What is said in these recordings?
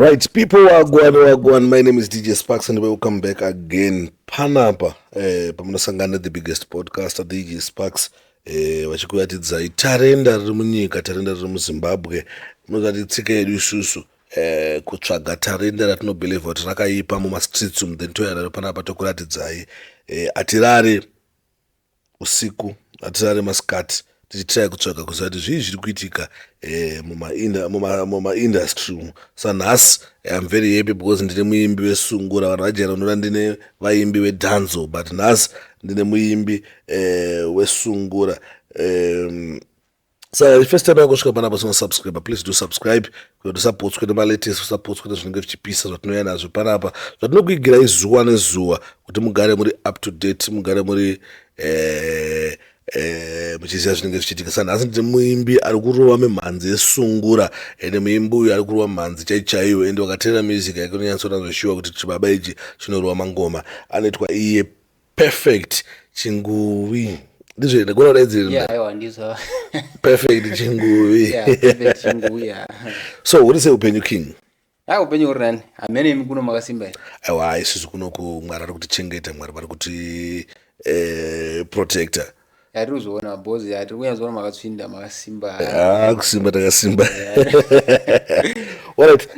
Right, people wagwan. My name is DJ Sparks and welcome back again. Panapa, pamunosangana the biggest podcaster DJ Sparks. Vachikuratidza tarenda riri munyika, tarenda riri muZimbabwe. Munozati tsika yedu isusu kutsvaga tarenda ratinobhelievha kuti rakaipa mumastreets umu, then toyana panapa tokuratidzai. Hatirari usiku, hatirari masikati, tichitrai kutsvaga kuziva kuti zvii zviri kuitika mumaindustry umu. Sanhasi I'm very happy because ndine muimbi wesungura. Vanhu vajera unoona ndine vaimbi wedhanzo, but nhasi ndine muimbi wesungura. So first time yakosvika panapa sinosubscribe, please do subscribe kuti sapotswe nemalatest, sapotswe nezvinenge zvichipisa zvatinouya nazvo panapa, zvatinokuigirai zuva nezuva kuti mugare muri up to date, mugare muri muchiziva zvinenge zvichiitika. Sanhasi ndine muimbi ari kurova memhanzi yesungura, ende muimbi uyu ari kurova mhanzi chaichaiyo, ende wakateerera music yake unonyatsonazvoshuwa kuti chibaba ichi chinorova mangoma. Anoitwa iye Perfect Chinguvi. Ndizvo ndagona kudaidzira. Yeah, aiwa ndizvo. Perfect Chinguvi. Yeah, Perfect Chinguvi, yeah. So what is upenyu king? Upenyu uri nani? Hamene mikuno makasimba here. Aiwa, isusu kunoku Mwari ari kutichengeta, Mwari vari kuti protector. Yatiri kuzoona bozi, yatiri kunyazoona makatsvinda makasimba. Kusimba takasimba. Alright,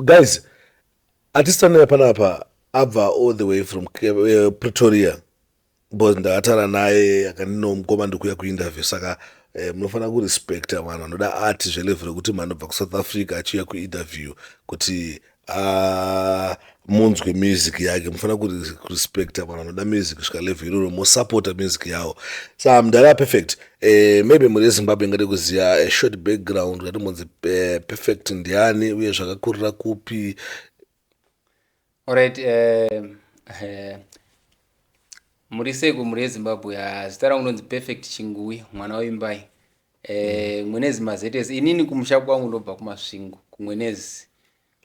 guys, artist ane panapa abva all the way from Pretoria. Because ndakataura naye akanino mukoma ndikuya kuinterview, saka munofanira kurespecta vanhu vanoda art zvelevel rekuti munhu anobva kuSouth Africa achiuya kuinterview kuti munzwe music yake. Munofanira kurespecta vanhu vanoda music kusvika level iroro, mosupporta music yavo. Saka mudara Perfect, maybe muri eZimbabwe ngade kuziva short background kuti munzi Perfect ndiani uye zvakakurira kupi. Alright, muri seko muri eZimbabwe, zita rangu ndonzi Perfect Chinguvi, mwana waimbai. Mwenezi mazetesi, inini kumusha kwangu ndobva kumasvingo, kumwenezi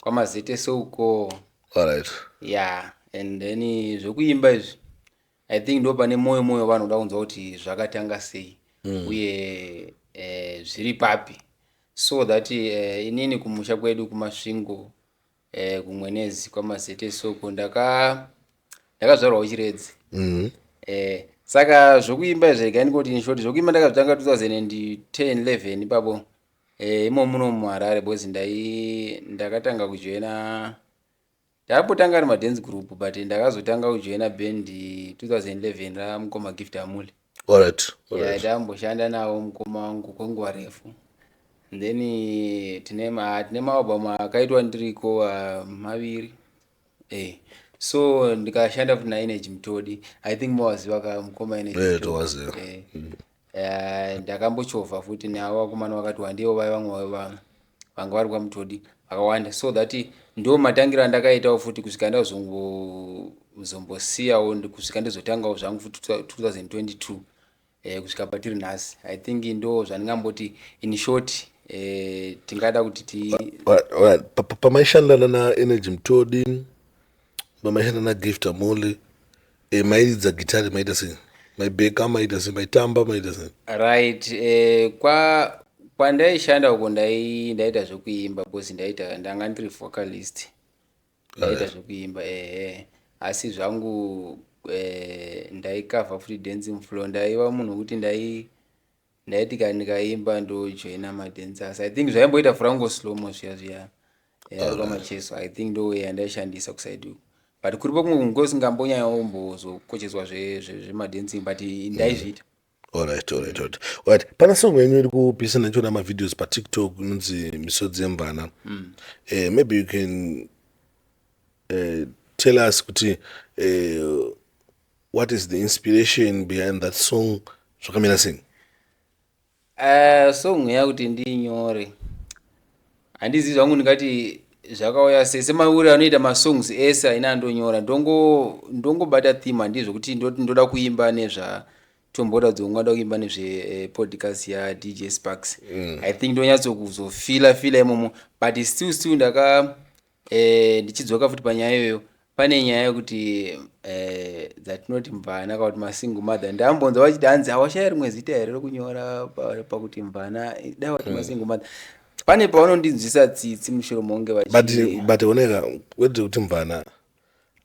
kwamazetesi uko. Alright. Yeah, and then zvokuimba izvi I think ndo pane moyo vanoda kunzwa kuti zvakatanga sei uye zviri papi, so that inini kumusha kwedu kumasvingo kumwenezi kwamazetesi uko ndakazvarwa uchiredzi. Saka zvokuimba izvi ikani kuti in short zvokuimba ndakazvitanga 2010-11 ipapo imo muno muHarare, because ndakatanga kujoina, ndakambotanga ari madance group, but ndakazotanga kujoina band 2011 ramukoma Gift Amuli. Alright. Ndakamboshanda nawo mukoma wangu kwenguva refu, then tine maalbum akaitwa ndiriko maviri. So ndikashanda futi naEnergy Mtodi, I think mawaziva kamukoma Energy Mtodi. Ndakambochovha futi navo vakomana vakati wandiwo vai vamwe vanga vari kwaMutodi vakawanda, so that ndo matangira ndakaitawo futi kusvika ndazombosiyawo kusvika ndizotangawo zvangu futi 2022 kusvika patiri nhasi. I think ndo zvandingamboti in short tingada kuti pamaishandana naEnergy Mtodi, pamaishanda naGift Amuli, maidza gitari maita sei, maibeka maita sei, maitamba maita sei? Right, kwandaishanda uko ndaita zvokuimba, because ndanga ndiri vocalist, ndaita zvokuimba asi zvangu ndaikavha futi dancing floor. Ndaiva munhu wekuti ndaiti kana ndikaimba ndojoina madancers. I think zvaimboita furango slomo zviya kwamacheso. I think ndo yandaishandisa kusaidi uko, but kuripo kumwe kungosi ngambonyanyaombozokocheswa zvemadancing, but ndaizviita. Alright. Pana song yenyu iri kupisa ndichiona mavideos paTikTok inonzi Misodzi Yemvana. Maybe you can tell us kuti what is the inspiration behind that song, zvakamira sei? Song yakuti ndinyore, handizivi zvangu ndingati zvakauya sei, semauri anoita masongs ese aina andonyora, ndongobata theme handizvo kuti ndoda kuimba nezvatomboda dzongoda kuimba nezvepodcast yaDJ Sparks. I think ndonyatsokuzofila imomo, but still ndichidzoka futi panyaya iyoyo. Pane nyaya yekuti dzatinoti Mvana kana kuti masingle mother, ndambonza vachiti hanzi hawashaya rimwe zita here rokunyora pakuti Mvana dai wati masingle mother. pane pavanondinzwisa tsitsi mushure monge but oneka weti kuti Mvana,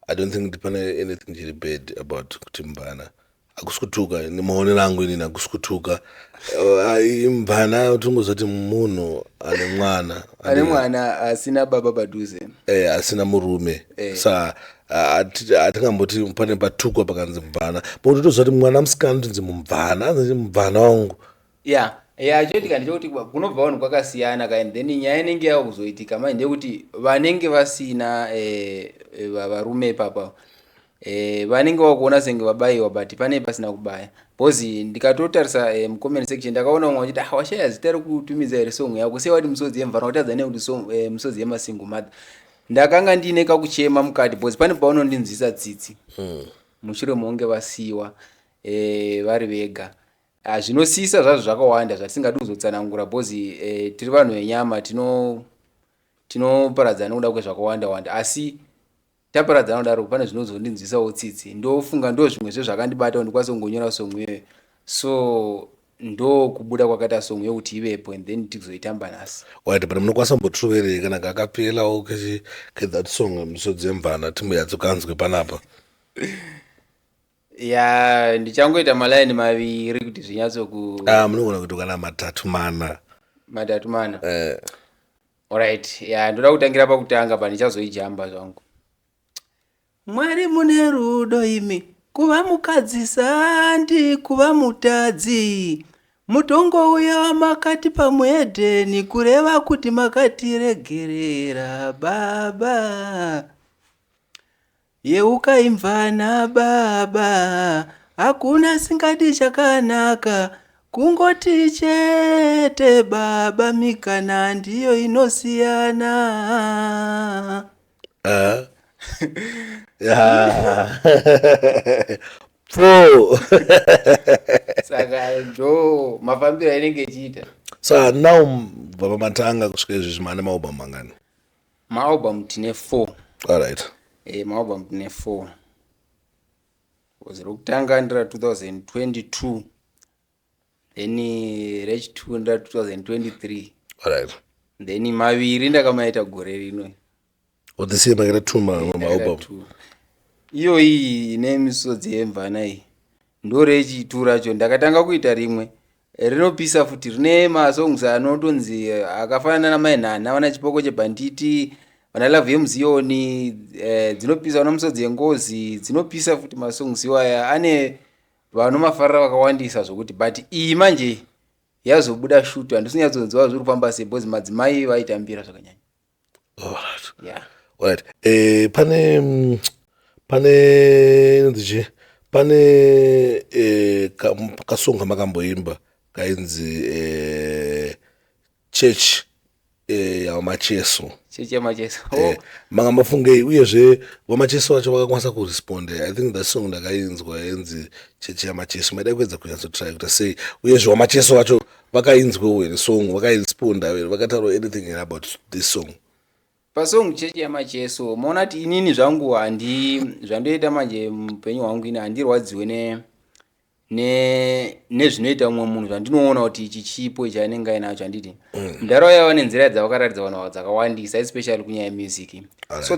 I don't think pane anything chiri bad about kuti Mvana akusikutuka nimaonero angu inini akusikutuka. Mvana tungozoti munhu ane mwana asina baba padhuze, asina murume. Sa atingamboti pane patukwa pakanzi Mvana, but tozoti mwana musikana tunzi Mvana, anzi Mvana wangu. choitika ndechekuti kunobva vanhu kwakasiyana and then nyaya inenge yava kuzoitika manje ndekuti vanenge vasina varume ipapa vanenge vakuona senge vabayiwa but pane pasina kubaya, because ndikatotarisa mucomment section ndakaona umwe achiti washaya zita rekutumidza here song yako sewati misodzi yemvana kutadza nekuti misodzi yemasingle mother. Ndakanga ndine kakuchema mukati because pane pavanondinzwisa tsitsi mushure monge vasiyiwa vari vega. Zvinosiyisa zvazvo zvakawanda zvatisingadi kuzotsanangura because tiri vanhu venyama tinoparadzana nokuda kwezvakawanda wanda, asi taparadzana kudaro pane zvinozondinzwisawo tsitsi. Ndofunga ndo zvimwe zvezvakandibata kuti ndikwanise kungonyora song iyoyo, so ndo kubuda kwakaita song yokuti ivepo and then tizoitamba nhasi. Waiti pana munokwanisa kumbotroverei kana kakapelawo that song misodzi yemvana timboyatsokanzwe panapa? Ndichangoita malaini maviri kuti zvinyatsoku munogona kuti kana matatu mana. Alright, ndoda kutangira pakutanga pa ndichazoijamba zvangu. Mwari mune rudo imi, kuva mukadzi sandi kuva mutadzi, mutongo uya wamakati pamwedheni kureva kuti makatiregerera baba. Yeuka Mvana baba, hakuna singadi chakanaka, kungoti chete baba, mikana ndiyo inosiyana. Saka ndo mafambiro inenge ichiita. So now baba matanga kusvika izvi zvimane maalbum mangani? Maalbum tine 4. Alright. Maalbum tine 4. Rokutanga ndira 2022, then rechi2 ndira 2023. Alright. Then maviri ndakamaita gore rino. This year makaita 2 maalbum. Iyo iyi ine misodzi yemvana iyi ndo rechi2 racho ndakatanga kuita rimwe rinopisa futi rine masongs anotonzi akafanana namainhana, vana chipoko chebhanditi, vana love yemuziyoni, dzinopisa vana misodzi yengozi, dzinopisa futi masongs iwaya ane vanomafarira vakawandisa zvokuti, but iyi manje yazobuda shutu handisinyatsoziva zviri kufamba sei because madzimai vaitambira zvakanyanya. Alright. Pane kasonga makamboimba kainzi church yamacheso. Makamafungei uyezve wamacheso wacho vakakwanisa kuresponda. I think that song ndakainzwa yanzi church yamacheso. Maida kuedza kunyatsotry kuti sei uyezve wamacheso wacho vakainzwewo here song, vakairesponda here, vakataura anything about this song. Pasong chechi yamacheso maona kuti inini zvangu zvandoita manje mupenyu hwangu ini handirwadziwe nezvinoita mumwe munhu zvandinoona kuti ichi chipo ichi anenge ainacho handiti. Ndaro yava nenzira dzavakaratidza vanhu dzakawandisa especially kunyaya music. So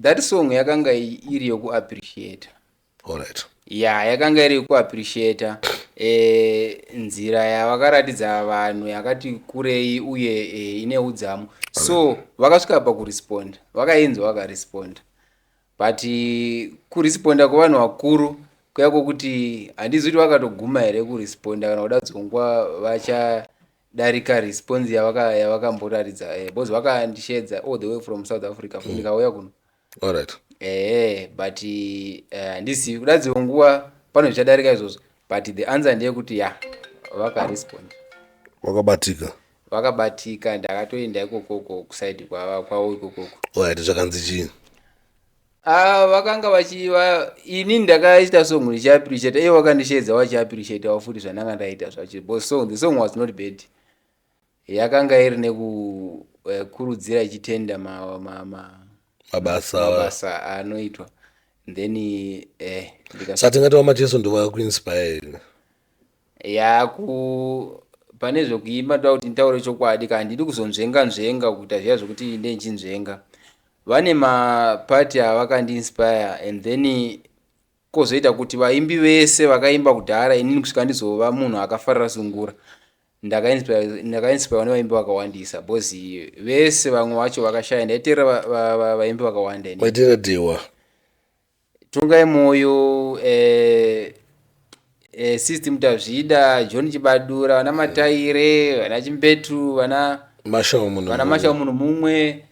that song yakanga iri yokuappreciate. Alright. Yakanga iri yokuappreciate nzira yavakaratidza vanhu yakati kurei uye ine udzamu. So vakasvika pakuresponda, vakainzwa vakaresponda, but kuresponda kwavanhu vakuru kuyako kuti handizi kuti vakatoguma here kuresponda kana kuda dzongwa vachadarika response yavakamboratidza, because vakandishedza all the way from South Africa ndikauya kuno. Alright. But handisi kuda dzonguva pano zvichadarika izvozvo, but the answer ndeyekuti vakaresponda, vakabatika. Ndakatoenda ikokoko kusaidi kwavo ikokoko. Alright, zvakanzi chii? Vakanga vachiva ini ndakaita song ndichiappreciate, iye vakandishedza vachiappreciate futi zvandanga ndaita zvacho, because the song was not bad. Yakanga iri nekukurudzira ichitenda mabasa anoitwa. Then satingati wamacheso ndo vakakuinspire. pane zvokuimba toda kuti nditaure chokwadi kana ndiri kuzonzvenga kuita zviya zvokuti ndechinzvenga. Vane mapati avakandiinspire and then kozoita kuti vaimbi vese vakaimba kudhara inini kusvika ndizova munhu akafarira sungura ndakainspire nevaimbi vakawandisa because vese vamwe vacho vakashaya. Ndaiteera vaimbi vakawanda maitira Dewa, Tongai Moyo, System Tazvida, John Chibadura, vana Mataire, vana Chimbetu, vana Mashawo munhu mumwe,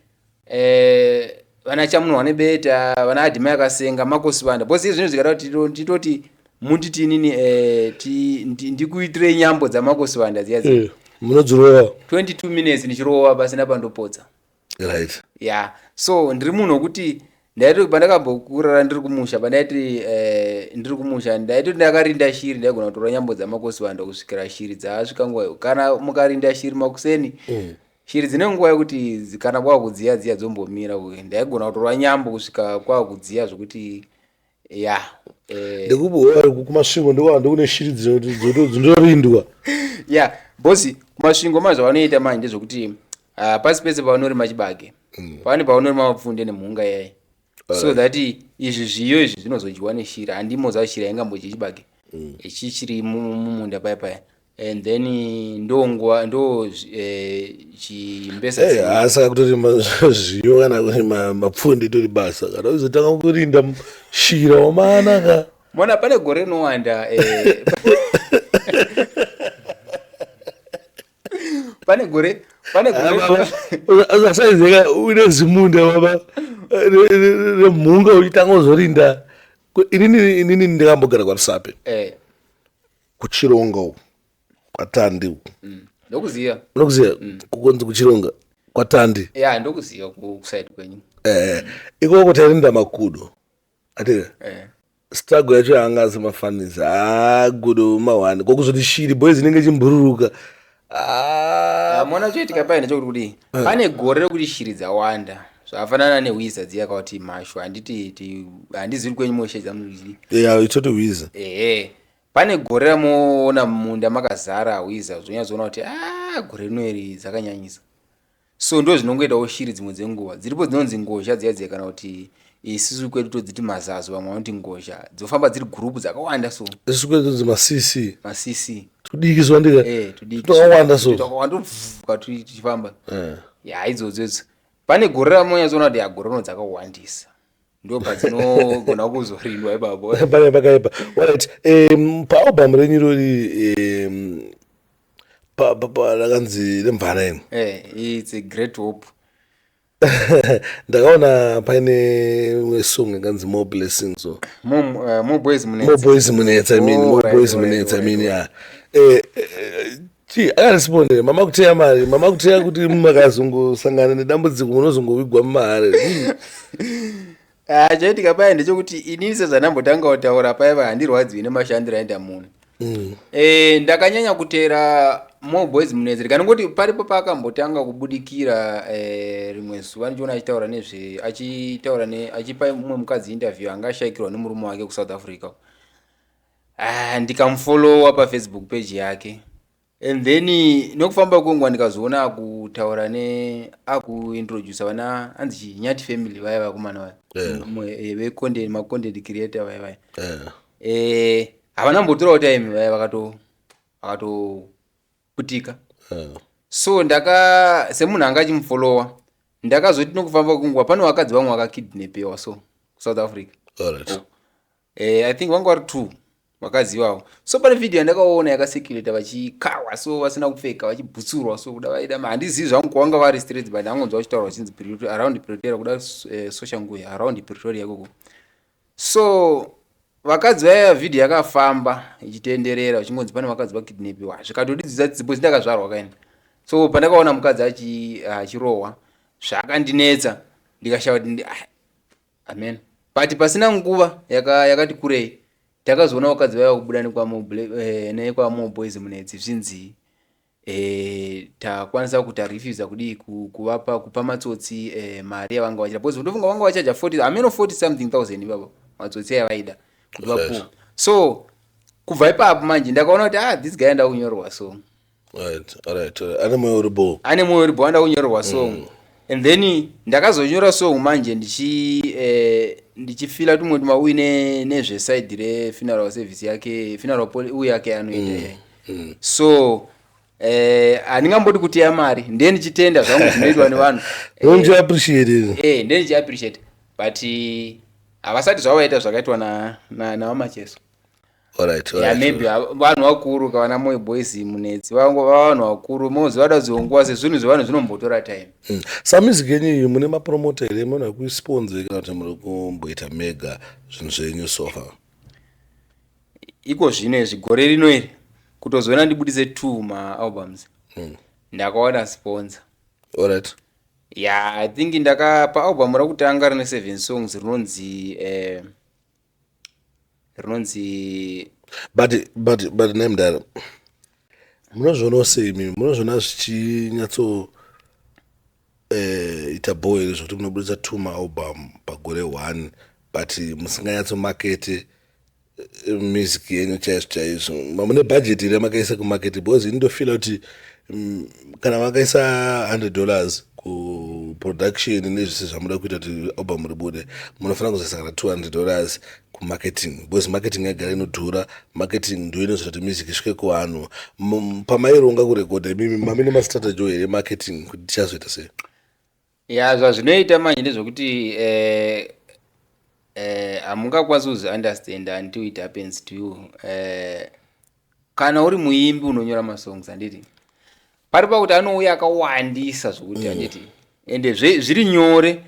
vana Chamunhu wane beta, vana Adhima Yakasenga, Marcos Vanda. Bosi zvinhu zvikada kuti titoti munditi inini ndikuitire nyambo dzaMarcos Vanda dziya munodzurova 22 minutes ndichirova pasina pandopodza. right. Yeah, so ndiri munhu wekuti ndaiti pandakambokura ndiri kumusha pandaiti ndiri kumusha ndaiti ndakarinda shiri ndaigona kutora nyambo dzaMarcos Vanda kusvikira shiri dzasvika nguva iyo. Kana mukarinda shiri makuseni shiri dzine nguva yekuti kana kwakudziya dziya dzombomira uye ndaigona kutora nyambo kusvika kwakudziya zvokuti ya ndikubuwari kumasvingo ndikuwanda kune shiri dzindorindwa ya bosi kumasvingo mazvavanoita manje ndezvokuti pasi pese pavanorima chibage pane pavanorima mapfunde nemhunga yayi so that izvi zviyo izvi zvinozodyiwa neshiri. Handimoza shiri yaingambodye chibage ichichiri mumunda paya and then ndo chimbesa asaka kutori zviyo kana kuti mapfunde itori basa kana uzotanga kurinda shira wamanaka mona pane gore rinowanda pane gore asaizeka une zimunda baba remhunga uchitanga uzorinda. Inini ndakambogara kwaRusape kuChironga kwaTandi ndokuziya kukonzi kuChironga kwaTandi ya ndokuziya kuside kwenyu ikoko tairinda makudo atira struggle yacho yanga semafaniza gudo mawani kokuzoti shiri boys inenge chimbururuka mona choitika paine chokuti pane gore rekuti shiri dzawanda zvafanana newizards yakauti mashu handiziri kwenyu moshedza muzi itoti wiza pane gore ramoona munda makazara wizards zonyazoona kuti gore rinoiri dzakanyanyisa. So ndo zvinongoitawo shiri dzimwe dzenguva dziripo dzinonzi ngozha dziya kana kuti isusu kwedu todziti mazazo vamwe vanoti ngozha dzofamba dziri gurupu dzakawanda. So isusu kwedu dzi masisi tudikiswa ndika tukawanda so tukawandobvuka tichifamba ya idzodzo pane gore ramonyazoona kuti gore rino dzakawandisa ndo padzinogona kuzorindwa ipapo pane pakaipa. Alright, paalbum renyu rori rakanzi remvana ino it's a great hope. ndakaona paine song yakanzi more blessings so more boys munetsa akaresponde mama kuteya mari mama kuteya kuti makazongosangana nedambudziko munozongovigwa mumahare chaitika paya ndechekuti inini sezvanambotanga kutaura paiva handirwadziwi nemashandiro aenda munhu ndakanyanya kuteera more boys munezeri kana ngoti paripo paakambotanga kubudikira rimwe zuva ndichiona achipa mumwe mukadzi interview anga ashayikirwa nemurume wake kuSouth Africa. Ndikamfollowa paFacebook page yake and then nokufamba kwenguva ndikazoona akutaura akuintroduce vana anzi Nyati family vaya vakomana vaya macontent creator vaya havana mbotorawo time vaya vakatoputika. So semunhu anga achimufolowa ndakazoti nokufamba kwenguva pano vakadzi vamwe vakakidnapewa so kuSouth Africa. I think vanga vari 2 vakadzi ivavo. So pane video yandakaona yakasirculata vachikawa so vasina kupfeka vachibhutsurwa so kuda vaida handizivi zvangu kwavanga vari streets but hangonzwa vachitaura vachinzi around Pretoria kuda social nguya around Pretoria ikoko. So vakadzi vaya video yakafamba ichitenderera vachingonzi pane vakadzi vakidnapiwa zvikatodidzisa dzipo dzindakazvarwa kaini. So pandakaona mukadzi achirohwa zvakandinetsa ndikashava kuti amen but pasina nguva yakati kurei takazoona vakadzi vaya kubuda nekwaMore Boys munetsi zvinzi takwanisa kutarifidza kudii kupa matsotsi mari yavanga vachida because ndofunga vanga vachaja 40 something thousand ivavo matsotsi ayavaida kuti vapuwa. So kubva ipapo manje ndakaona kuti this guy enda kunyorwa so Alright. Ane moyo uripo. ane moyo uripo anda kunyorerwa song and then ndakazonyora song manje ndichifila tumwe tumauyi nezveside refuneral service yake funeral uyu yake anoita so handingamboti kuti yamari ndiye ndichitenda zvangu zvinoitwa nevanhu ndichiappreciate but havasati zvavaita zvakaitwa navamacheso maybe vanhu vakuru kavana moyo boys munetsi vanhu vakuru mozi vada zionguva sezvinhu zvevanhu zvinombotora time samiziki yenyu iyi mune mapromota here muna kuisponze kana kuti muri kumboita mega zvinhu zvenyu sofa iko zvino zvigore rino iri kutozoona ndibudise 2 maalbums ndakawana sponsor. Alright. I think ndakapa album rakutanga rine 7 songs rinonzi but name that munozvona sei mimi munozvona zvichinyatso ita boy zvokuti munobudisa 2 maalbum pagore 1 but musinganyatso market music yenyu chaizvo mune budget ire makaisa kumarket because indofila kuti kana makaisa $100 kuproduction nezvese zvamuda kuita kuti album ribude munofanira kuzoisa kana $200 kumarketing because marketing yagara inodhura marketing ndio inozoita kuti music isvike kuvanhu pamaironga kurekodha mimi mamine mastrategy here marketing kuti tichazoita sei zvazvinoita manje ndezvokuti hamungakwanisi kuziunderstand until it happens to you. Kana uri muimbi unonyora masongs handiti pari pakuti anouya akawandisa zvokuti handiti ende zviri nyore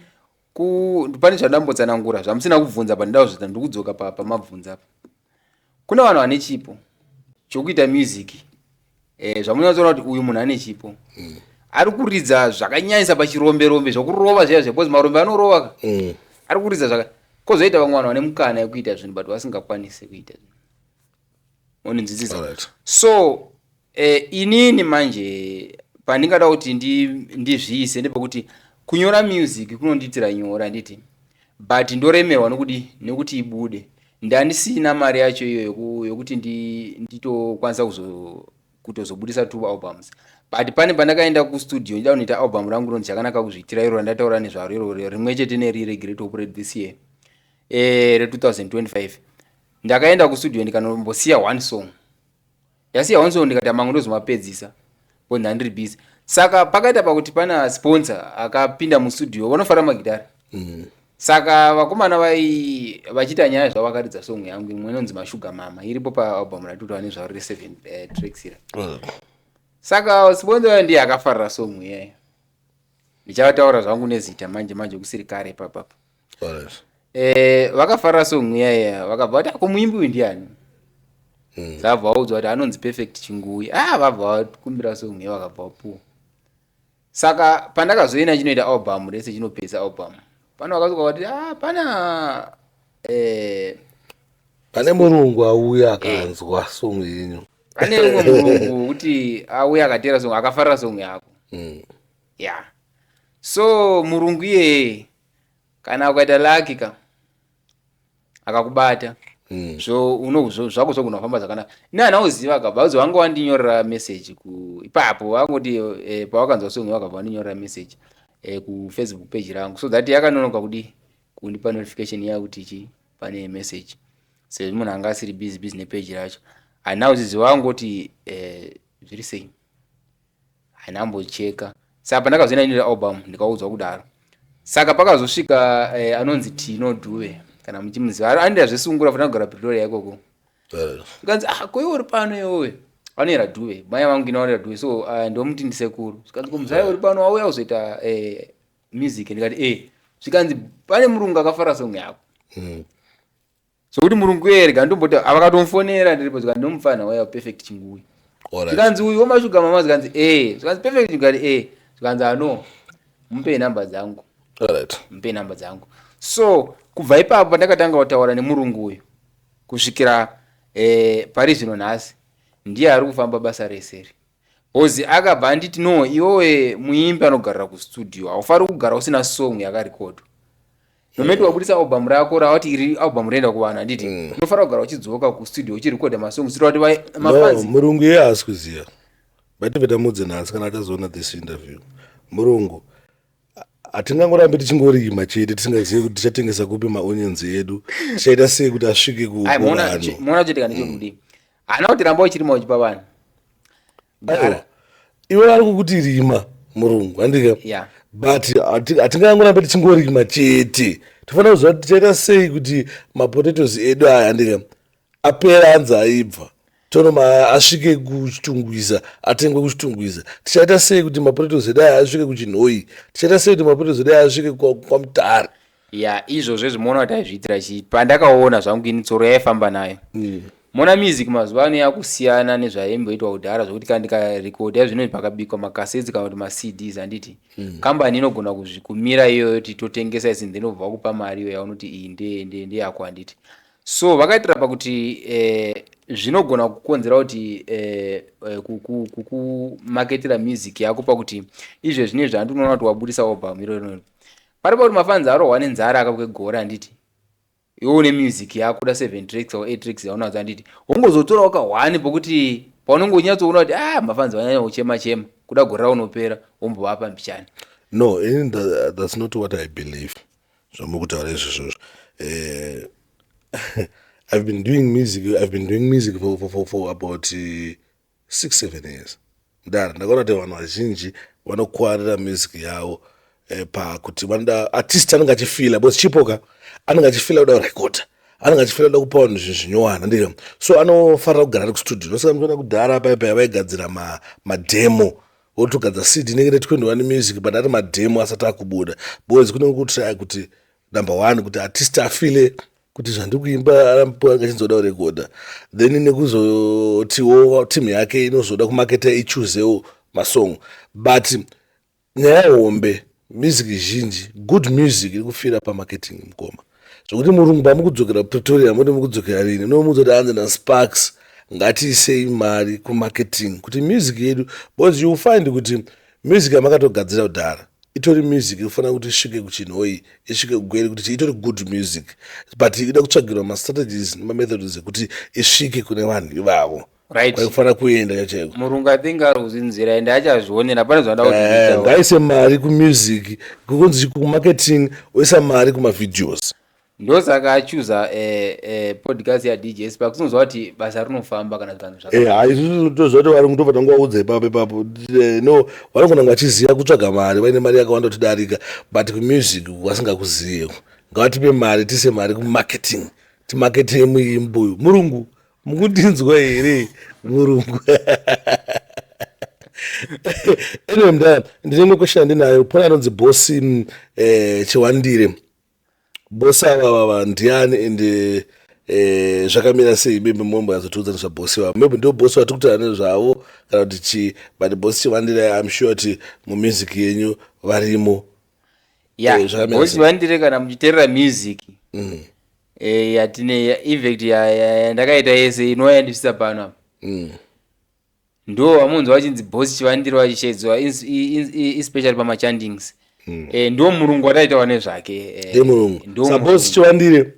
pane zvandambotsanangura zvamusina kubvunza pandau zvita ndikudzoka pamabvunza apa kuna vanhu vane chipo chokuita music zvamunatsoona kuti uyu munhu ane chipo ari kuridza zvakanyanyisa pachiromberombe zvokurova zviya zvepozi marombe anorova ari kuridza zvaka kozoita vamwe vanhu vane mukana yekuita zvinhu but vasingakwanisi kuita zvinhu ondidzidzisa so inini manje pandingada kuti ndizviise ndepekuti kunyora music kunondiitira nyora nditi but ndoremerwa nekuti ibude ndandisina mari yacho iyo yokuti nditokwanisa kutozobudisa 2 albums but pane pandakaenda kustudio ndida kunoita album rangu ronzi chakanaka kuzviitira iro randataura nezvaro rimwe chete neRegret Operate this year re-2025 ndakaenda kustudio ndikanombosiya 1 song yasiya 1 song ndikati mangu ndozomapedzisa bona handiri busy saka pakaita pakuti pana sponsor akapinda mustudio vanofara magitari saka vakomana vachiita nyaya zvavakaridza song yangu imwe inonzi Mashuga Mama iripo paalbum ratotova nezvaro re7 tracks ira saka sponsor ndiye akafarira song iyayo ndichataura zvangu nezita manje kusiri kare papapa vakafarira song iyaya vakabva kuti kumuimbi uyu ndiani zvabva vaudzwa kuti anonzi Perfect Chingui vabva vakumbira song iyo vakabva vapuwa saka pandakazoina chinoita album rese chinopedza album pano vakazoka kuti pane murungu auya akanzwa song yenyu pane umwe murungu kuti auya akatera song akafarira song yako so murungu iye kana ukaita laki akakubata zvako zogona kufamba zvakanaka nani auziva akabva auzi vanga wandinyorera message ipapo vangoti pavakanzwa song vakabva vandinyorera message kufacebook page rangu so that yakanonoka kudi kundipa notification yakuti pane message sezvo munhu anga asiri busy nepage racho handina kuziziva vangoti zviri sei handina kumbocheka saka pandakazoenda ndinoita album ndikaudzwa kudaro saka pakazosvika anonzi Tino Dhuve kana muchimuziva anoita zvesungura fana kugara Pretoria ikoko zvikanzi koiwe uri pano iwewe anoera Dhuve mai vangu inaonera Dhuve so ndomuti ndisekuru zvikanzi komuzaya uri pano wauya kuzoita music ndikati zvikanzi pane murungu akafara song yako sokuti murungu erega ndomboti avakatomufonera ndiripo zvikanzi ndomufana waya Perfect Chingui zvikanzi uyu waMashuga Mama zvikanzi zvikanzi Perfect Chingui zvikanzi mupe namba dzangu mupe namba dzangu so kubva ipapo pandakatanga kutaura nemurungu uyu kusvikira pari zvino nhasi ndiye ari kufamba basa reseri ozi akabva anditi no iwowe muimbi anogarira kustudio haufari kugara usina song yakarekodwa nometi wabudisa album rako rawati iri album renda kuvanhu handiti unofanira kugara uchidzoka kustudio uchirekodha masong sira kuti mafanzi murungu iye haasi kuziva bativeta mudze nhasi kana atazoona this interview murungu hatingangorambe tichingorima chete tisingazivi kuti tichatengesa kupi maonions edu tichaita sei kuti asvike mona choitika nechekudii hana kuti ramba uchirima uchipa vanhu ivo vari kukuti rima murungu handika but hatingangorambe tichingorima chete tofanira kuziva kuti tichaita sei kuti mapotatoes edu aya handika apera anzi aibva tonoma asvike kuchitungwiza atengwe kuchitungwiza tichaita sei kuti mapotatoes edu aya asvike kuchinhoi tichaita sei kuti mapotatoes edu aya asvike kwamutare izvozvo zvimoona kuti aizviitira chii pandakaona zvangu ini tsoro yaifamba nayo mona music mazuva ano yakusiyana nezvaimboitwa kudhara zvokuti kana ndikarekodha zvino pakabikwa makasetsi kana kuti macds handiti kambani inogona kumira iyoyo kuti totengesa isi ndinobva kupa mari iyo yaunoti iyi ndeyako handiti so vakaitira pakuti zvinogona kukonzera kuti kukumaketira music yako pakuti izvo zvine zvandinoona kuti wabudisa album iroro paripo kuti mafanzi arohwa nenzara akakwegora handiti iwo une music yako da 7 tracks or 8 tracks yaunadza handiti ungozotora wakahwani pokuti paunenge unyatsoona kuti mafanzi vanyanya kuchema kuda gore raunopera wombovapa mbichani no that's not what I believe zvamukutaura izvozvozvo I've been doing music for about 6-7 years. Ndakaona kuti vanhu vazhinji vanokwarira music yavo pakuti vanoda artist anenge achifila because chipoka anenge achifila kuda kurekoda anenge achifila kuda kupa vanhu zvinyowani ndika so anofanira kugara ari kustudio nosaka muchiona kudhara paipa vaigadzira mademo votogadza cd inenge 21 music but ari mademo asati akubuda because kunenge kutry kuti number 1 kuti artist afile kuti zvandikuimba aramboanga achinzoda kurekodha then nekuzotiwo timu yake inozoda kumaketa ichuzewo masong but nyaya hombe music zhinji good music iri kufira pamarketing mukoma zvokuti murungu pamukudzokera Pretoria moti mukudzokera rini nomuudza kuti hanzi naSparks ngatiisei mari kumarketing kuti music yedu because you find kuti music yamakatogadzira kudhara itori music inofanira kuti isvike kuchinhoi isvike kugweri kuti itori good music but ida kutsvagirwa mastrategies nemamethods ekuti isvike kune vanhu ivavo kwaikufanira kuenda chachaiko murungu athingi ari kuzvinzira ende achazvionera pane zvanda kuti ngaise mari kumusic kukunzi kumarketing oisa mari kumavideos ndosaka achuza podcast yaDJ Sparks unoziva kuti basa rinofamba kana zvanhu zvakatoziva kuti vari kutobva nguvaudza ipapo no vanogona vachiziva kutsvaga mari vaine mari yakawanda kutidarika but kumusic vasingakuzivewo ngavatipe mari tise mari kumarketing timakete muimbo murungu mukundinzwa here murungu anyway mndana ndine question ndinayo pona anonzi bosi Chiwandire bosi ava ndiani ende zvakamira sei maybe mombo yazotiudza nezvabosi wavo maybe ndio bosi vatiri kutaura nezvavo kana kuti chii but bosi Chiwandire I'm sure kuti mumusic yenyu varimo bosi Chiwandire kana muchiteerera music yatine effect yandakaita yese inoyandisisa pano apa ndo vamunzwa vachinzi bosi Chiwandire vachishedzwa especially pamachandings ndo murungu wataitawa nezvake murungu sabosi Chiwandire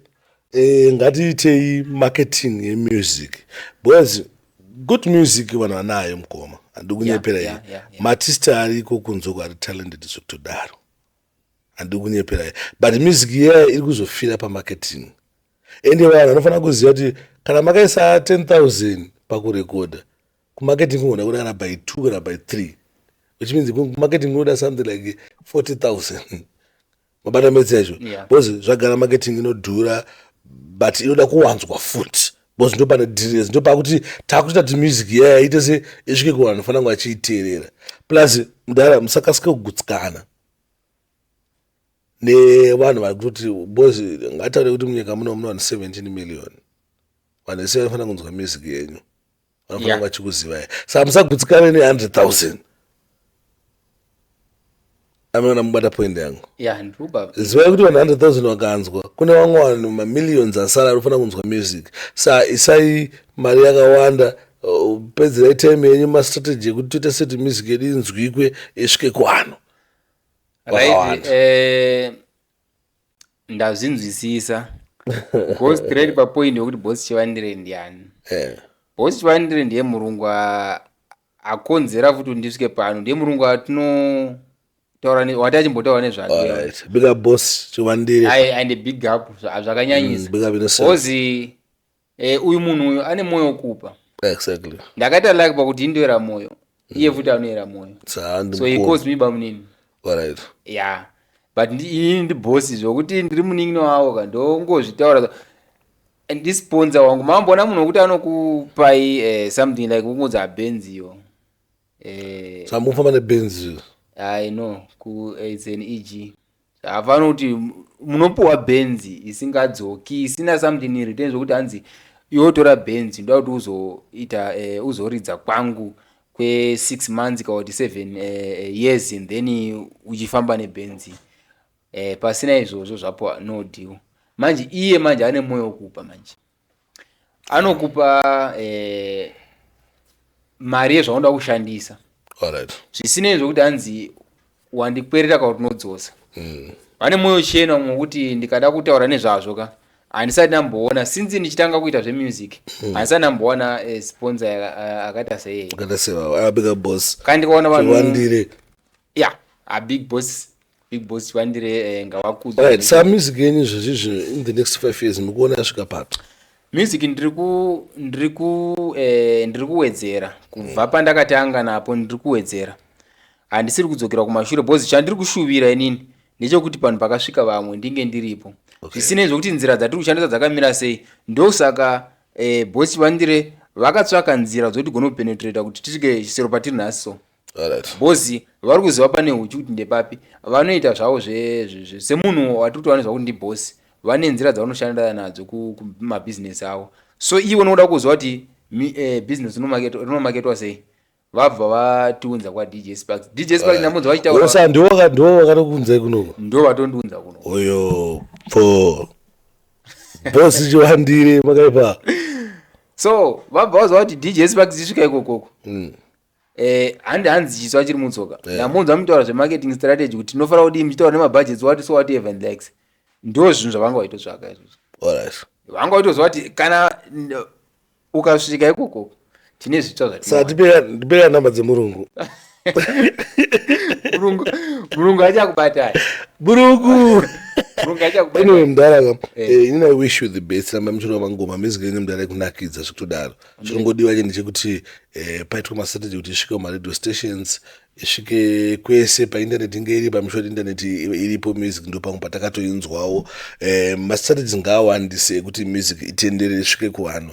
ngatiitei marketing yemusic because good music vanhu vanayo mukoma handi kunyepera iyi maartist ariko kunzoko ari talented zvekutodaro handi kunyepera iyi but music iyeya iri kuzofira pamarketing ende vanhu vanofanira kuziva kuti kana makaisa 10,000 pakurekodha kumarketing kungoda kuda kana by 2 kana by 3 which means marketing unoda something like 40,000 mabata medzi yacho because zvagara marketing inodhura but inoda kuwanzwa futi because ndo pane details ndo pakuti takuita kuti music yaya ite se isvike kuvanhu vanofanira kunge vachiiteerera plus mudhara musakasike kugutsikana nevanhu vari kutoti because ngataure kuti munyika muno vanhu 17 million vanhu vese vanofanira kunzwa music yenyu vanofanira kunge vachikuzivai saka musagutsikane ne100,000 amena mubata point yangu zivai kuti vanhu 100,000 vakanzwa kune vamwe vanhu mamillions asara anofanira kunzwa music saa isai mari yakawanda pedzerai time yenyu mastrategy ekuti toita seti music yedu inzwikwe isvike kuvanhu ndazvinzwisisa go straight papoint yokuti bosi Chiwandire ndiani bosi Chiwandire ndiye murungu akonzera futi ndisvike pano ndiye murungu wati achimbotaura nezvake. Alright. Big up boss Chiwandire. And big up zvakanyanyisa. Big up in a sense. Kozi uyu munhu uyu ane mwoyo wekupa. Exactly. Ndakaita like pakuti indoera mwoyo. Iye futi anoera mwoyo. So he calls me bamunini. Alright. Yeah. But ndi boss zvokuti ndiri muningi wawo ka ndongozvitaura. And this sponsor wangu mambona munhu wekuti anokupai something like kungodza abenziyo. Samufamba nebenzi. I know it's an EG. Hapana kuti munopuwa benzi isingadzoki isina something in return zvokuti hanzi yotora benzi ndoda kuti uzoita uzoridza kwangu kwe6 months kana kuti 7 years and then uchifamba nebenzi. Pasina izvozvo zvapo no deal. Manje iye manje ane mwoyo wekupa manje. Anokupa mari yezvaunoda kushandisa. Alright. Zvisinei zvokuti hanzi wandikwerera kana kuti unodzosa. Vane mwoyo chena mwokuti ndikada kutaura nezvazvo ka handisati ndamboona since ndichitanga kuita zvemusic handisati ndamboona sponsor akaita sei. Akaita sei big boss. Kandikaona vanhu Chiwandire. Yeah, a big boss Chiwandire ngavakudza. Alright, sa music yenyu zvizvi in the next 5 years mukuona yasvika papi? Music ndiri kuwedzera kubva pandakatanga napo ndiri kuwedzera. Handisiri kudzokera kumashure because chandiri kushuvira inini ndechekuti panhu pakasvika vamwe ndinge ndiripo. Zvisinei zvokuti nzira dzatiri kushandisa dzakamira sei. Ndosaka boss Chiwandire vakatsvaka nzira dzoti gonopenetrata kuti tisvike chisero patiri nhasi. Alright. Bosi vari kuziva pane huchi kuti ndepapi vanoita zvavo semunhu watiri kutowanizva kuti ndibosi vane nzira dzavanoshandira nadzo kumabhizinesi avo. So ivo unoda kuziva kuti bhizinesi rinomaketwa sei vabva vatiunza kwaDJ Sparks. DJ Sparks namunzi vachitaura osa ndiwo vakatokunzai kuno ndo vatondiunza kuno oyo po boss Chiwandire makaipa. So vabva vaziva kuti DJ Sparks isvika ikokoko hanzi chiswa chiri mutsoka. Namunzi vamutaura zvemarketing strategy kuti tinofanira kudii muchitaura nemabudgets wati so wati even likes ndo zvinhu zvavanga vaitotsvaka izvozvo. Alright. Vanga vaitoziva kuti kana ukasvika ikoko tine zvitsva ndipera namba dzemurungu. Murungu achakubatai. Murungu Achakubatai. Anyway mudara inini I wish you the best. Ramba muchirova mangoma music yenyu mudara kunakidza zvikutodaro. Chinongodiwa chete ndechekuti paitwa mastrategy kuti isvike kumaradio stations isvike kwese paindaneti inge iri pamusoro indaneti iripo music ndo pamwe patakatoinzwawo. Mastrategy ngaawandise kuti music itendere isvike kuvanhu.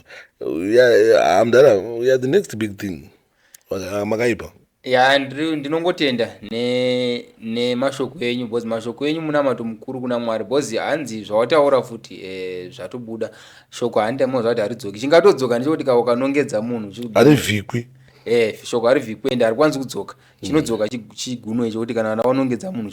Mudara we are the next big thing. Makaipa. Ya ndinongotenda nemashoko enyu because mashoko enyu munamato mukuru kuna Mwari because hanzi zvawataura futi zvatobuda shoko handamozva kuti haridzoki chingatodzoka ndechekuti ukanongedza munhu harivhikwi. Shoko harivhikwi ende harikwanisi kudzoka chinodzoka chiguno icho kuti kana wanongedza munhu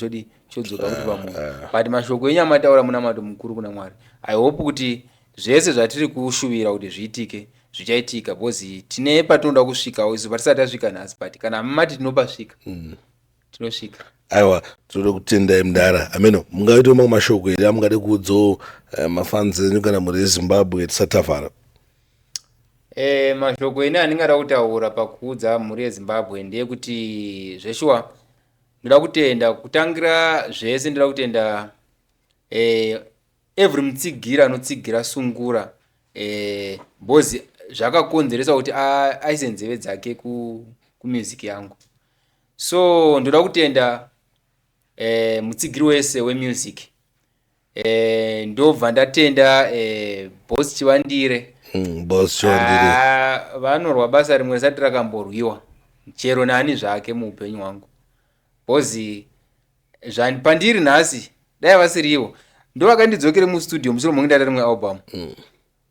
chodzoka kuti pamunhu. But mashoko enyu amataura munamato mukuru kuna Mwari. I hope kuti zvese zvatiri kushuvira kuti zviitike zvichaitika because tine patinoda kusvikawo isu patisati tasvika nhasi but kana mumati tinopasvika tinosvika. Aiwa tinoda kutendai mudara. Ameno mungaitawo mamwe mashoko here amungade kuudzawo mafans enyu kana muri eZimbabwe tisatavhara? Mashoko ene andingada kutaura pakuudza mhuri yeZimbabwe ndeyekuti zveshuwa ndoda kutenda kutangira zvese ndoda kutenda every mutsigira anotsigira sungura bozi zvakakonzeresa kuti aise nzeve dzake kumusic yangu. So ndoda kutenda mutsigiri wese wemusic ndobva ndatenda boss Chiwandire. Boss Chiwandire vanorwa basa rimwe risati rakamborwiwa chero nani zvake muupenyu hwangu bozi pandiri nhasi dai vasiriwo ndo vakandidzokera mustudio musoro munge ndata rimwe album.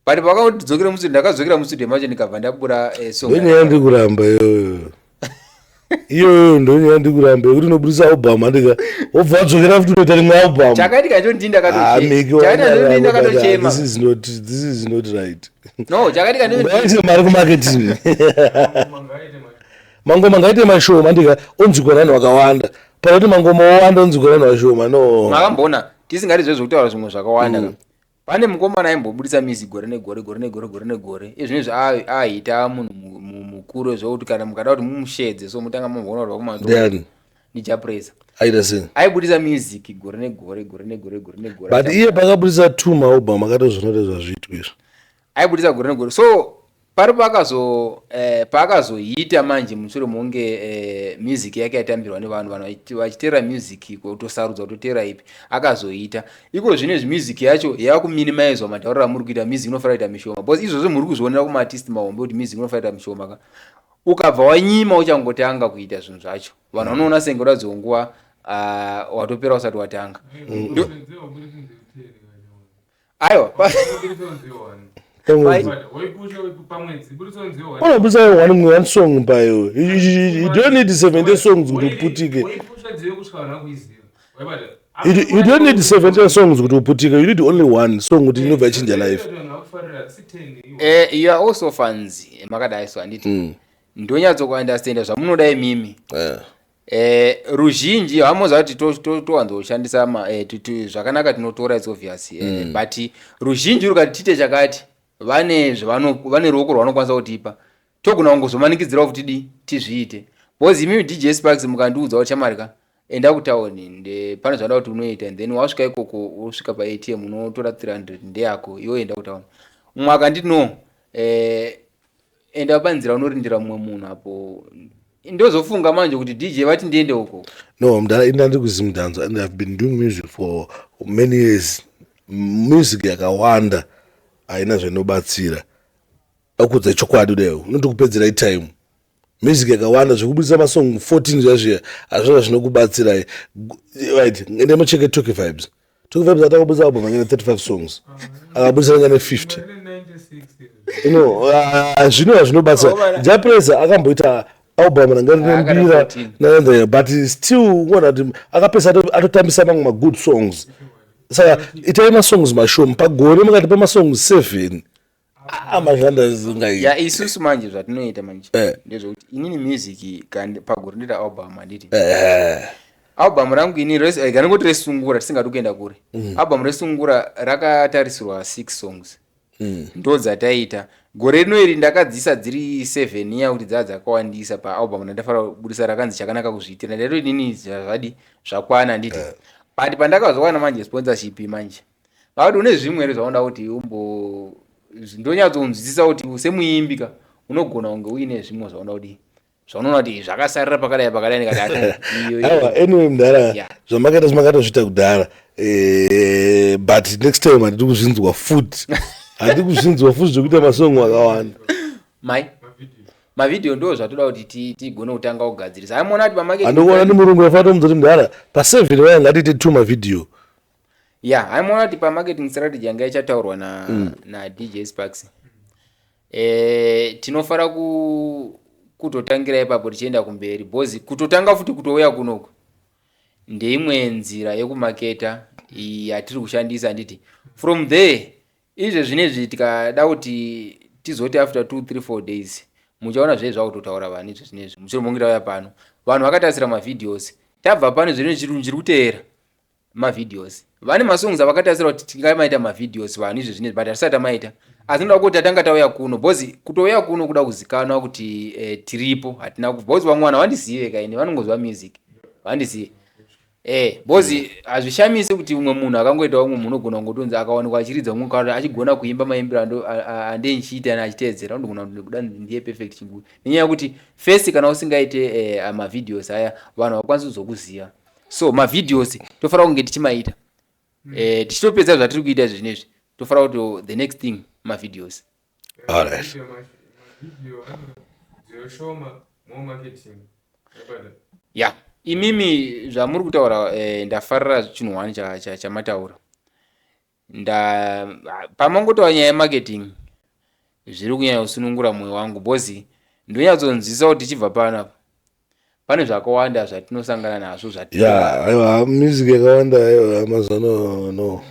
But pakandidzokera mustudio ndakadzokera mustudio macho ndikabva ndabura song. Ndonyaya ndikuramba iyoyo ndonyaya ndikuramba yekuti unobudisa album andika wobva wadzokera futi unoita rimwe album. Chakati kacho ndakatochema. This is not right. No, chakati kacho mari kumarketing. Mangoma ngaite mashoma ndika onzwikwa vanhu vakawanda. Panoti mangoma owanda onzwikwa vanhu vashoma no. Makambona tisingati zvezvekutaura zvimwe zvakawanda. Pane mukomana aimbobudisa music gore negore. Izvi zvinezvi aita munhu zvikuru zvokuti kana mukada kuti mumushedze so mutanga mumboona kuti vakumanzo Ndiani? ndichapresa Aida sei? aibudisa music gore negore But iye pakabudisa 2 maalbum akatozvinoita zvazviitwa izvo. aibudisa gore negore so pari paakazoita manje mushure monge music yake yatambirwa nevanhu vachiteera music kutosarudza kutotera ipi akazoita iko zvine music yacho yakuminimizwa matauriro amuri kuita music inofanira kuita mishoma because izvozvo muri kuzvionera kumaartist mahombe kuti music inofanira kuita mishoma ka ukabva wanyima uchangotanga kuita zvinhu zvacho vanhu vanoona senge udadzo nguva watopera usati watanga aiwa unobudisa one song payo. You don't need 70 songs kuti uputike. You don't need 70 songs kuti uputike. You need only one song kuti inobva yachinja life. You are also fans makadai so anditi ndonyatso kuunderstand zvamunoda imimi ruzhinji hamoza kuti towanzoshandisa zvakanaka tinotora it's obvious but ruzhinji rukati tite chakati vane ruoko rwavanokwanisa kutipa togona kungozomanikidzira kuti tizviite because imimi DJ Sparks mukandiudza kuti chamarika enda kutauni pane zvada kuti unoita and then wasvika ikoko usvika paATM unotora 300 ndeyako iwe enda kutauni mumwe akanditi no enda panzira unorindira mumwe munhu apo ndozofunga manje kuti DJ vati ndiende uko. No, ndiri kuzimudanzo and I've been doing music for many years. Music yakawanda haina zvinobatsira akudza chokwadi leo unotokupedzera time. Music yakawanda zvekubudisa masong 14 zvazviya hazvona zvinokubatsira right ende mucheke Toki Vibes atakabudisa album angene 35 songs akabudisa angene 50 zvino hazvinobatsira Japresa akamboita album rangarinombira naende but still ngona kuti akapesa atotambisa mamwe magood songs saka itai masongs mashoma pagore mukati pamasongs 7 amazvanda zingai ya isusu manje zvatinoita manje ndezvokuti inini music kandi pagore ndita album anditi album rangu ini ganangoti resungura tisingadi kuenda kure album resungura rakatarisirwa 6 songs ndo dzataita gore rino iri ndakadzisa dziri 7 iya kuti dzakawandisa paalbum ndafara kubudisa rakanzi chakanaka kuzviitira ndero inini zvadi zvakwana nditi but pandakazowana manje sponsorship manje vakuti une zvimwe zvaunda kuti ndonyatsokunzwisisa kuti semuimbika unogona kunge uine zvimwe zvaunda kuti zvaunoona kuti zvakasarira pakadai ndikati anyway mudhara zvamakaita smakatozviita kudhara but next time handidi kuzvinzwa futi zvekuita masongo akawanda mavideo ndo zvatoda kuti tigone kutanga kugadzirisa aimona kuti pamarket andikuona ndi murungu yafanira kumudza kuti mudhara pa7 vaya ngatiite 2 mavideo aimona kuti pamarketing strategy yanga ichataurwa na DJ Sparks tinofara kutotangira ipapo tichienda kumberi because kutotanga futi kutouya kunoku ndeimwe nzira yekumaketa yatiri kushandisa nditi from there izvo zvinezvi tikada kuti tizoti after 2-3-4 days muchaona zvee zvakutotaura vanhu izvo zvinezvi mushure mongirauya pano vanhu vakatasira mavideos tabva pano zvine chirungu kuteera mavideos vane masongs avakatasira kuti tingamaita mavideos vanhu izvo zvinezvi but hatisati tamaita asi ndoda kuti tatanga tauya kuno because kutouya kuno kuda kuzikanwa kuti tiripo hatina because vamwe vanhu vandizive kaini vanongozwa music vandizive bozi hazvishamisi kuti umwe munhu akangoita umwe munhu ogona kungotonzi akawanikwa achiridza umwe kana achigona kuimba maimbiro andenchiita achiteedzera ndogona kuda ndiye perfect chinguru nenyaya yekuti first kana usingaite mavideos aya vanhu vakwanisa kuzokuziva so mavideos tofanira kunge tichimaita tichitopedza zvatiri kuita izvi zvinezvi tofanira kuti the next thing mavideos alright imimi zvamuri kutaura ndafarira chinhu wani chamataura pamangotaura nyaya yemarketing zviri kunyanya kusunungura mwoyo wangu because ndonyatsonzwisa kuti tichibva panapa pane zvakawanda zvatinosangana nazvo aiwa music yakawanda amazano no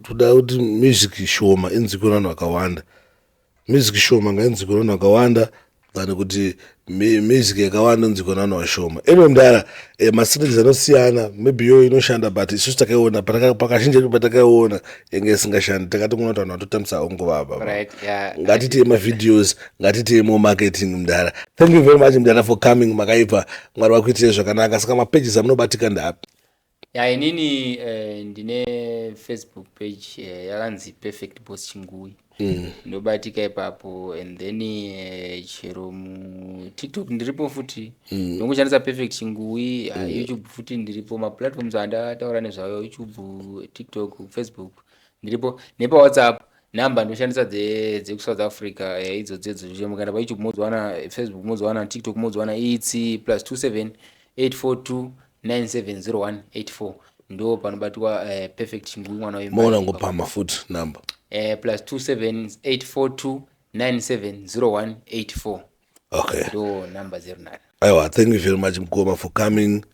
toda kuti music shoma inzikwe vanhu vakawanda music shoma ngainzikwe vanhu vakawanda kana kuti music yakawanda nzikona vanhu vashoma. Anyway mudara mastrategies anosiyana, maybe yo inoshanda but isusu takaiona pakazhinji yacho patakaiona yange isingashandi takatongona kuti vanhu vatotambisa ongovava. Right, yeah. Ngatiite mavideos, ngatiite more marketing mudara. Thank you very much mudara for coming. Makaipa Mwari vakuitire zvakanaka. Saka mapages amunobatika ndapi? Ya inini ndine Facebook page yakanzi Perfect Boss Chingui. Ndobatika ipapo, and then chero mu TikTok ndiripo futi. Ndongoshandisa Perfect Chingui, YouTube futi ndiripo, ma platforms andataura nezvayo, YouTube, TikTok, Facebook ndiripo, nepa WhatsApp namba ndoshandisa dze South Africa idzo mukaenda pa YouTube mozowana, Facebook mozowana, TikTok mozowana, it's +27 842 970184 ndo panobatwa Perfect Chingui mwana wemba. Mona ngopama futhi number +27 842 970184. Okay, ndo number 09. aiwa, thank you very much Mkoma for coming.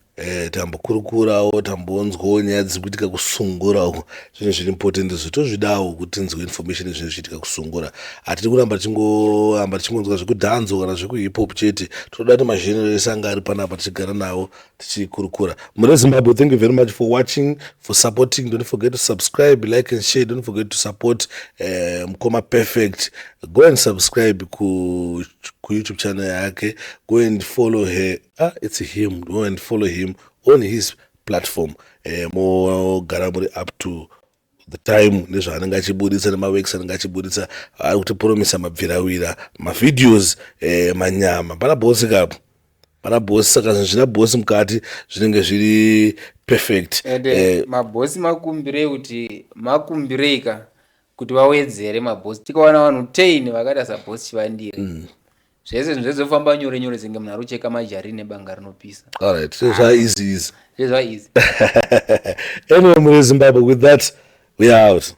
Tambokurukurawo, tambonzwawo nyaya dziri kuitika kusungura uko, zvinhu zviri important zvitozvidawo kuti tinzwe information zvinhu zvichiitika kusungura. Hatiri kuramba tichingonzwa zvekudhanzo kana zvekuhip hop chete, toda kuti mazhenero ese anga ari panapa tichigara nawo tichikurukura. Mune Zimbabwe, thank you very much for watching, for supporting. Don't forget to subscribe, like and share. Don't forget to support Mkoma Perfect. Go and subscribe ku YouTube channel yake. Go and follow her. It's him. Go and follow him on his platform. Mogara muri up to the time nezvaanenge achibuditsa nemaworks anenge achibuditsa, ari kutipromisa mabvirawira, mavideos, manyama. Pana bosi kapo, pana bosi, saka zvinhu zvina bosi mukati zvinenge zviri perfect. Mabosi makumbireika kuti vawedzere mabosi. Tikawana vanhu 10 vakaita sabosi Chivandire, zvese zvinhu zvizofamba nyore nyore senge munhu ari kucheka majari nebanga rinopisa. Alright, so easy. Easy. Anyway, Zimbabwe, with that, we are out.